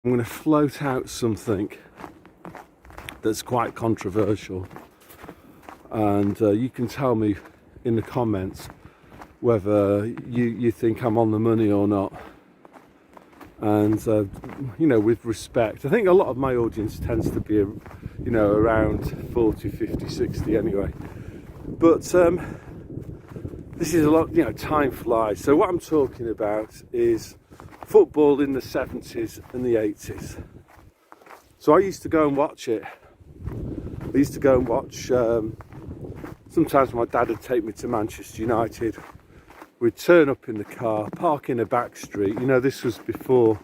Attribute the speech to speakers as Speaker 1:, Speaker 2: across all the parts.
Speaker 1: I'm going to float out something that's quite controversial, and you can tell me in the comments whether you think I'm on the money or not. And you know, with respect, I think a lot of my audience tends to be, you know, around 40, 50, 60 anyway. But this is a lot, you know, time flies. So what I'm talking about is football in the 70s and the 80s. So I used to go and watch it. I used to go and watch, sometimes my dad would take me to Manchester United. We'd turn up in the car, park in a back street. You know, this was before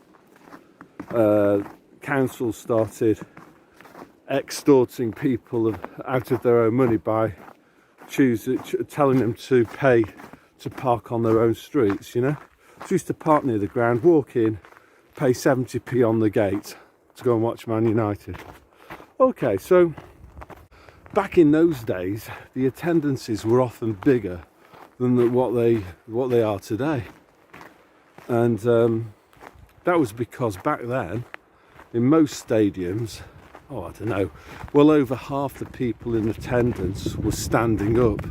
Speaker 1: council started extorting people out of their own money by telling them to pay to park on their own streets, you know. So we used to park near the ground, walk in, pay 70p on the gate to go and watch Man United. Okay, so back in those days, the attendances were often bigger than what they are today, and that was because back then, in most stadiums, I don't know, well over half the people in attendance were standing up,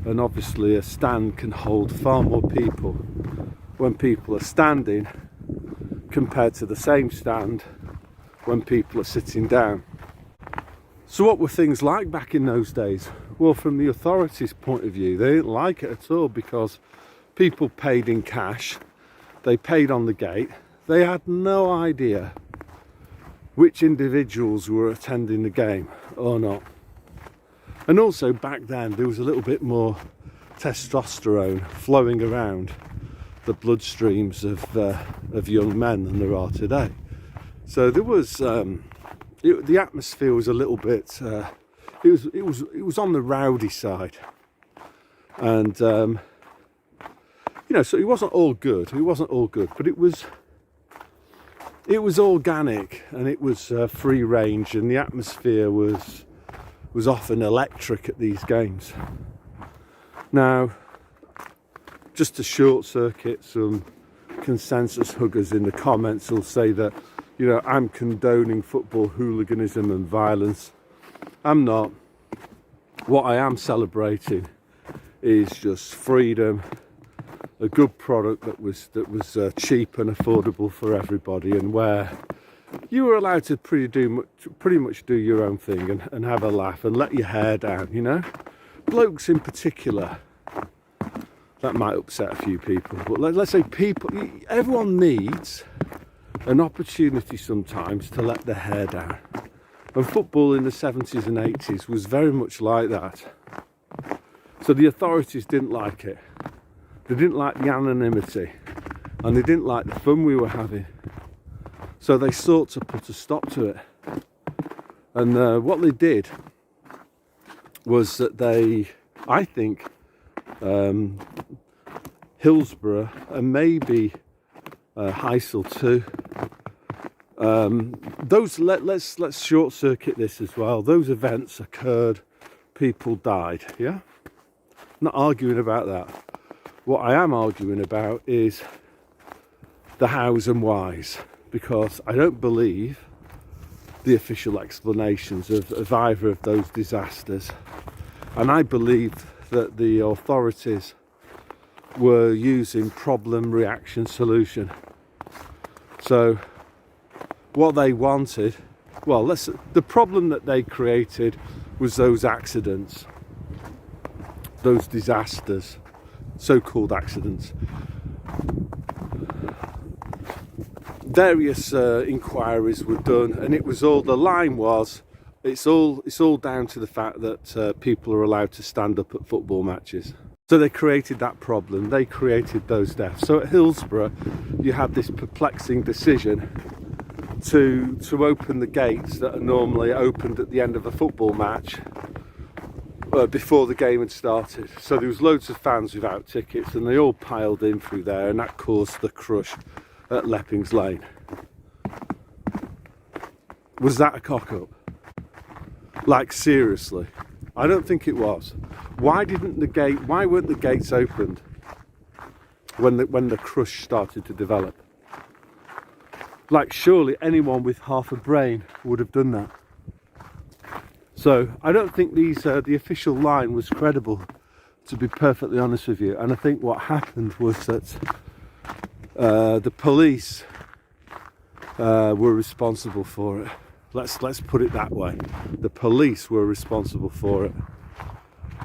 Speaker 1: and obviously a stand can hold far more people when people are standing compared to the same stand when people are sitting down. So what were things like back in those days? Well, from the authorities' point of view, they didn't like it at all, because people paid in cash, they paid on the gate, they had no idea which individuals were attending the game or not. And also back then there was a little bit more testosterone flowing around the bloodstreams of young men than there are today. So there was the atmosphere was a little bit it was on the rowdy side, and you know, so it wasn't all good, but it was organic, and it was free range, and the atmosphere was often electric at these games. Now, just to short circuit some consensus huggers in the comments, will say that, you know, I'm condoning football hooliganism and violence. I'm not. What I am celebrating is just freedom, a good product that was cheap and affordable for everybody, and where you were allowed to pretty much do your own thing and have a laugh and let your hair down, you know. Blokes in particular, that might upset a few people, but let's say everyone needs an opportunity sometimes to let their hair down. And football in the 70s and 80s was very much like that. So the authorities didn't like it. They didn't like the anonymity, and they didn't like the fun we were having. So they sought to put a stop to it. And what they did was that they, I think, Hillsborough and maybe Heysel too, those let's short circuit this as well. Those events occurred, people died. Yeah, not arguing about that. What I am arguing about is the hows and whys, because I don't believe the official explanations of either of those disasters, and I believe that the authorities were using problem, reaction, solution. So what they wanted, well, the problem that they created was those accidents, those disasters, so-called accidents. Various inquiries were done, and it was all, the line was, it's all down to the fact that people are allowed to stand up at football matches. So they created that problem, they created those deaths. So at Hillsborough, you had this perplexing decision to open the gates that are normally opened at the end of a football match before the game had started. So there was loads of fans without tickets, and they all piled in through there, and that caused the crush at Leppings Lane. Was that a cock-up? Like, seriously? I don't think it was. Why weren't the gates opened when the crush started to develop? Like, surely anyone with half a brain would have done that. So I don't think the official line was credible, to be perfectly honest with you. And I think what happened was that the police were responsible for it. Let's put it that way. The police were responsible for it.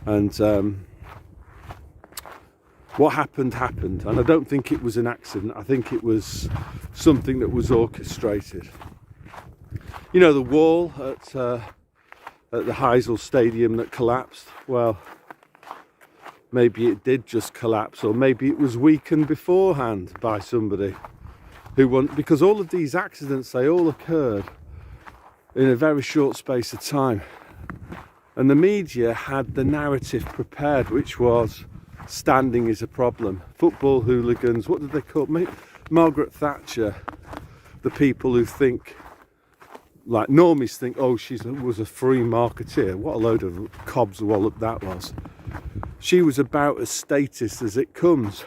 Speaker 1: And what happened, and I don't think it was an accident. I think it was something that was orchestrated. You know, the wall at the Heysel Stadium that collapsed? Well, maybe it did just collapse, or maybe it was weakened beforehand by somebody who wanted, because all of these accidents, they all occurred in a very short space of time. And the media had the narrative prepared, which was standing is a problem. Football hooligans, what did they call me? Margaret Thatcher, the people who think, like normies think, oh, she was a free marketeer. What a load of cobs wallop that was. She was about as statist as it comes.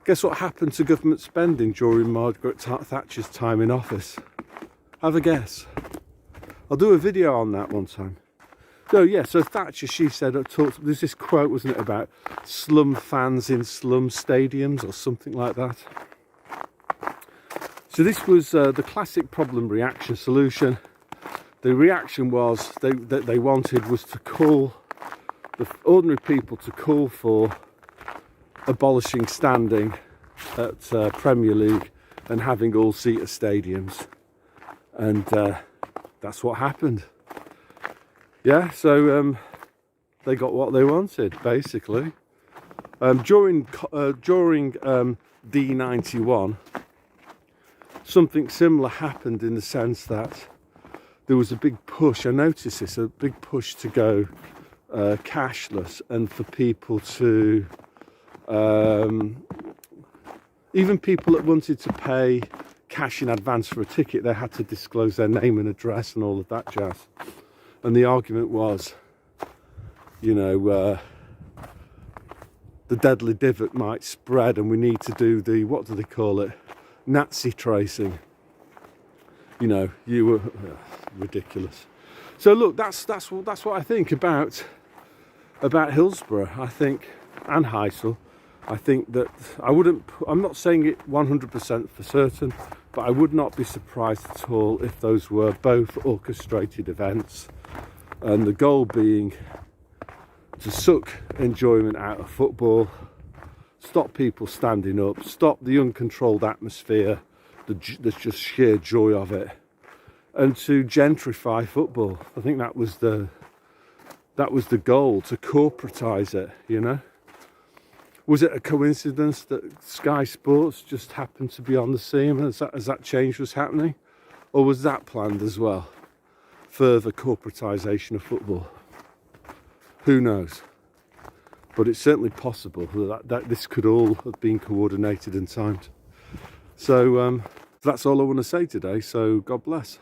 Speaker 1: Guess what happened to government spending during Margaret Thatcher's time in office? Have a guess. I'll do a video on that one time. So yeah, so Thatcher, she said, there's this quote, wasn't it, about slum fans in slum stadiums or something like that. So this was the classic problem reaction solution. The reaction was that they wanted was to call the ordinary people to call for abolishing standing at Premier League and having all-seater stadiums, and that's what happened. Yeah, so they got what they wanted, basically. During D91, something similar happened in the sense that there was a big push. I noticed this, a big push to go cashless, and for people to even people that wanted to pay cash in advance for a ticket, they had to disclose their name and address and all of that jazz. And the argument was, you know, the deadly divot might spread, and we need to do the, what do they call it, Nazi tracing. You know, you were ridiculous. So look, that's what I think about Hillsborough. I think, and Heysel. I think that I'm not saying it 100% for certain, but I would not be surprised at all if those were both orchestrated events, and the goal being to suck enjoyment out of football, stop people standing up, stop the uncontrolled atmosphere, the just sheer joy of it, and to gentrify football. I think that was the goal, to corporatise it, you know. Was it a coincidence that Sky Sports just happened to be on the scene as that change was happening? Or was that planned as well? Further corporatisation of football? Who knows? But it's certainly possible that this could all have been coordinated and timed. So that's all I want to say today, so God bless.